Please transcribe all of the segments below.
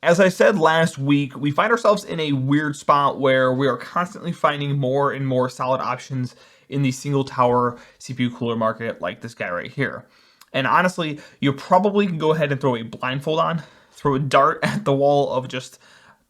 As I said last week, we find ourselves in a weird spot where we are constantly finding more and more solid options in the single tower CPU cooler market, like this guy right here. And honestly, you probably can go ahead and throw a blindfold on, throw a dart at the wall of just a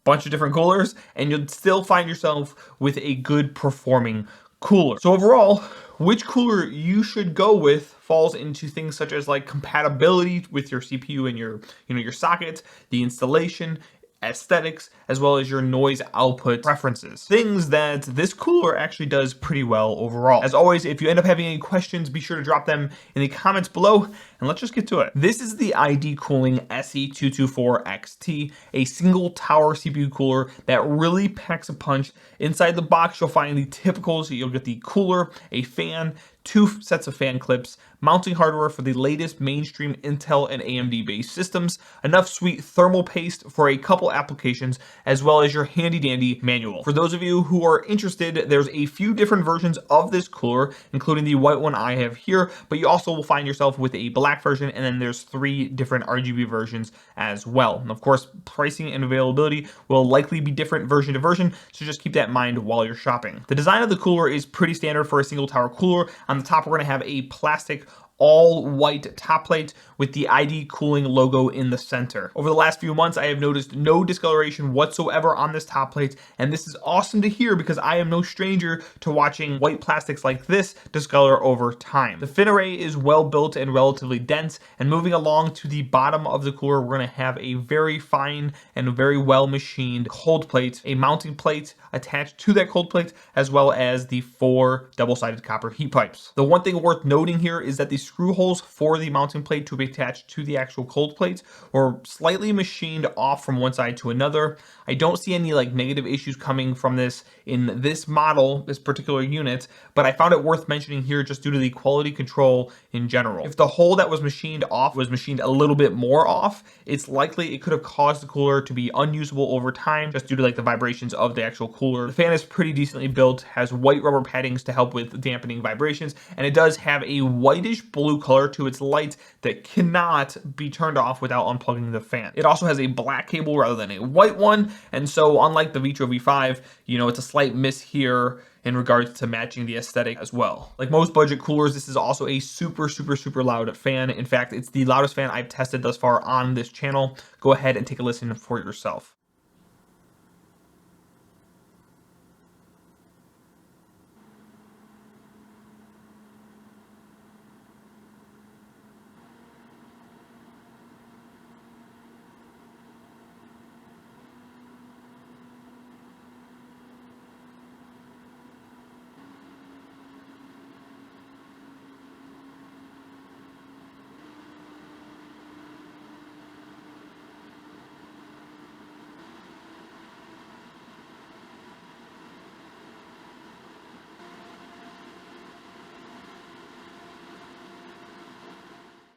bunch of different coolers, and you'll still find yourself with a good performing cooler. So overall, which cooler you should go with falls into things such as like compatibility with your CPU and your sockets, the installation, aesthetics, as well as your noise output preferences. Things that this cooler actually does pretty well overall. As always, if you end up having any questions, be sure to drop them in the comments below, and let's just get to it. This is the ID Cooling SE-224-XT, a single tower CPU cooler that really packs a punch. Inside the box, you'll find the typicals. You'll get the cooler, a fan, 2 sets of fan clips, mounting hardware for the latest mainstream Intel and AMD based systems, enough sweet thermal paste for a couple applications, as well as your handy dandy manual. For those of you who are interested, there's a few different versions of this cooler, including the white one I have here, but you also will find yourself with a black version, and then there's 3 different RGB versions as well. And of course, pricing and availability will likely be different version to version, so just keep that in mind while you're shopping. The design of the cooler is pretty standard for a single tower cooler. On the top, we're going to have a plastic all white top plate with the ID Cooling logo in the center. Over the last few months, I have noticed no discoloration whatsoever on this top plate, and this is awesome to hear because I am no stranger to watching white plastics like this discolor over time. The fin array is well built and relatively dense, and moving along to the bottom of the cooler, we're going to have a very fine and very well machined cold plate, a mounting plate attached to that cold plate, as well as the 4 double-sided copper heat pipes. The one thing worth noting here is that the screw holes for the mounting plate to be attached to the actual cold plate were slightly machined off from one side to another. I don't see any like negative issues coming from this in this model, this particular unit, but I found it worth mentioning here just due to the quality control in general. If the hole that was machined off was machined a little bit more off, it's likely it could have caused the cooler to be unusable over time just due to like the vibrations of the actual cooler. The fan is pretty decently built, has white rubber paddings to help with dampening vibrations, and it does have a whitish blue color to its light that cannot be turned off without unplugging the fan. It also has a black cable rather than a white one, and so unlike the Vitro V5, it's a slight miss here in regards to matching the aesthetic as well. Like most budget coolers, this is also a super loud fan. In fact, it's the loudest fan I've tested thus far on this channel. Go ahead and take a listen for yourself.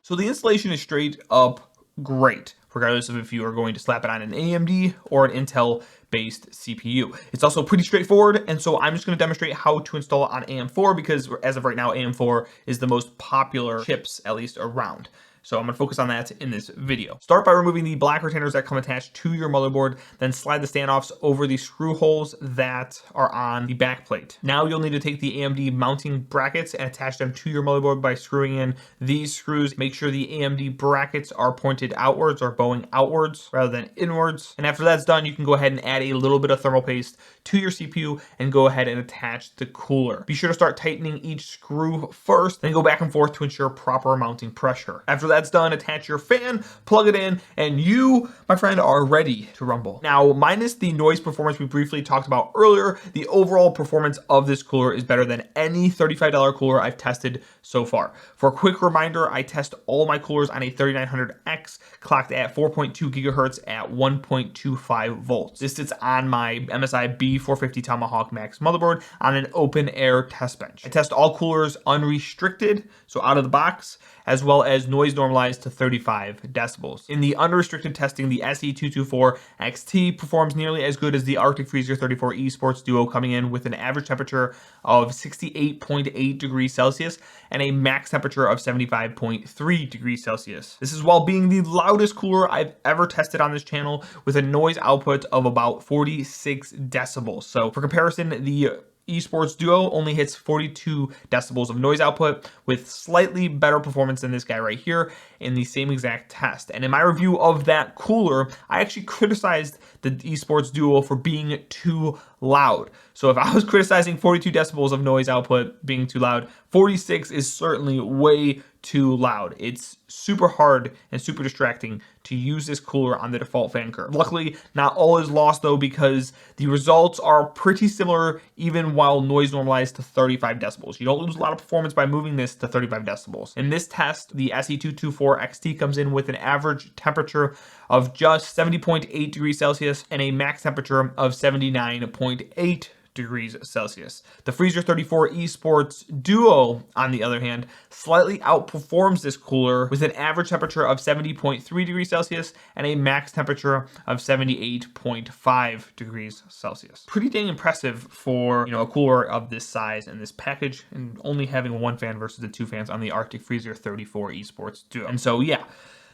So the installation is straight up great, regardless of if you are going to slap it on an AMD or an Intel based CPU. It's also pretty straightforward, and so I'm just going to demonstrate how to install it on AM4 because as of right now, AM4 is the most popular chips, at least around. So I'm going to focus on that in this video. Start by removing the black retainers that come attached to your motherboard, then slide the standoffs over the screw holes that are on the back plate. Now you'll need to take the AMD mounting brackets and attach them to your motherboard by screwing in these screws. Make sure the AMD brackets are pointed outwards or bowing outwards rather than inwards. And after that's done, you can go ahead and add a little bit of thermal paste to your CPU and go ahead and attach the cooler. Be sure to start tightening each screw first, then go back and forth to ensure proper mounting pressure. After that's done, attach your fan, plug it in, and you, my friend, are ready to rumble. Now, minus the noise performance we briefly talked about earlier, the overall performance of this cooler is better than any $35 cooler I've tested so far. For a quick reminder, I test all my coolers on a 3900X clocked at 4.2 gigahertz at 1.25 volts. This sits on my MSI B450 Tomahawk Max motherboard on an open air test bench. I test all coolers unrestricted, so out of the box, as well as noise normalized to 35 decibels. In the unrestricted testing, the the SE-224-XT performs nearly as good as the Arctic Freezer 34 Esports Duo, coming in with an average temperature of 68.8 degrees Celsius and a max temperature of 75.3 degrees Celsius. This is while being the loudest cooler I've ever tested on this channel, with a noise output of about 46 decibels. So for comparison, the Esports Duo only hits 42 decibels of noise output, with slightly better performance than this guy right here in the same exact test. And in my review of that cooler, I actually criticized the Esports Duo for being too loud. So if I was criticizing 42 decibels of noise output being too loud, 46 is certainly way too loud. It's super hard and super distracting to use this cooler on the default fan curve. Luckily, not all is lost though, because the results are pretty similar even while noise normalized to 35 decibels. You don't lose a lot of performance by moving this to 35 decibels. In this test, the SE-224-XT comes in with an average temperature of just 70.8 degrees Celsius and a max temperature of 79.8 degrees Celsius. The Freezer 34 Esports Duo, on the other hand, slightly outperforms this cooler with an average temperature of 70.3 degrees Celsius and a max temperature of 78.5 degrees Celsius. Pretty dang impressive for, a cooler of this size and this package, and only having one fan versus the two fans on the Arctic Freezer 34 Esports Duo. And so yeah,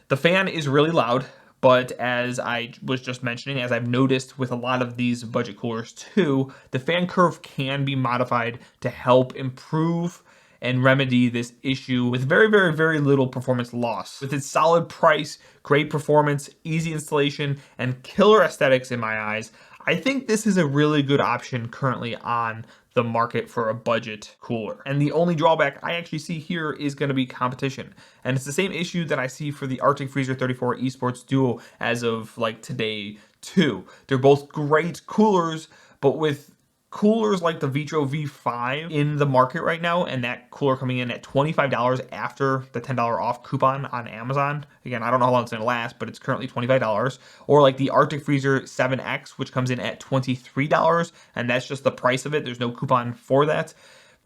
the fan is really loud. But as I was just mentioning, as I've noticed with a lot of these budget coolers too, the fan curve can be modified to help improve and remedy this issue with very, very, very little performance loss. With its solid price, great performance, easy installation, and killer aesthetics in my eyes, I think this is a really good option currently on the market for a budget cooler. And the only drawback I actually see here is going to be competition. And it's the same issue that I see for the Arctic Freezer 34 Esports Duo as of like today too. They're both great coolers, but with coolers like the Vitro V5 in the market right now, and that cooler coming in at $25 after the $10 off coupon on Amazon. Again, I don't know how long it's going to last, but it's currently $25. Or like the Arctic Freezer 7X, which comes in at $23, and that's just the price of it. There's no coupon for that.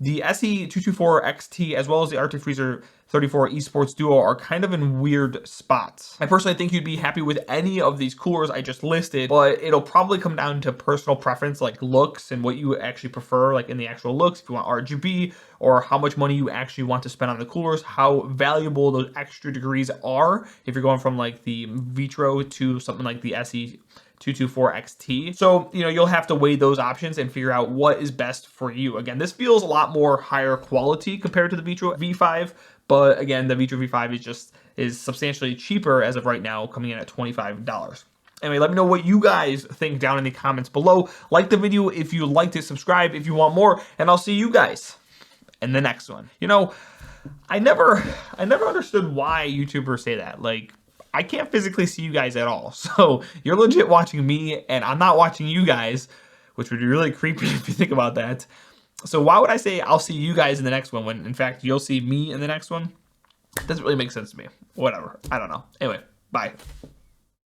The SE-224-XT as well as the Arctic Freezer 34 Esports Duo are kind of in weird spots. I personally think you'd be happy with any of these coolers I just listed, but it'll probably come down to personal preference, like looks and what you actually prefer, like in the actual looks, if you want RGB, or how much money you actually want to spend on the coolers, how valuable those extra degrees are if you're going from like the Vitro to something like the SE-224-XT. So, you'll have to weigh those options and figure out what is best for you. Again, this feels a lot more higher quality compared to the Vitro V5, but again, the Vitro V5 is substantially cheaper as of right now, coming in at $25. Anyway, let me know what you guys think down in the comments below. Like the video if you liked it, subscribe if you want more, and I'll see you guys in the next one. I never understood why YouTubers say that. Like, I can't physically see you guys at all. So you're legit watching me and I'm not watching you guys, which would be really creepy if you think about that. So why would I say I'll see you guys in the next one when in fact you'll see me in the next one? It doesn't really make sense to me. Whatever. I don't know. Anyway, bye.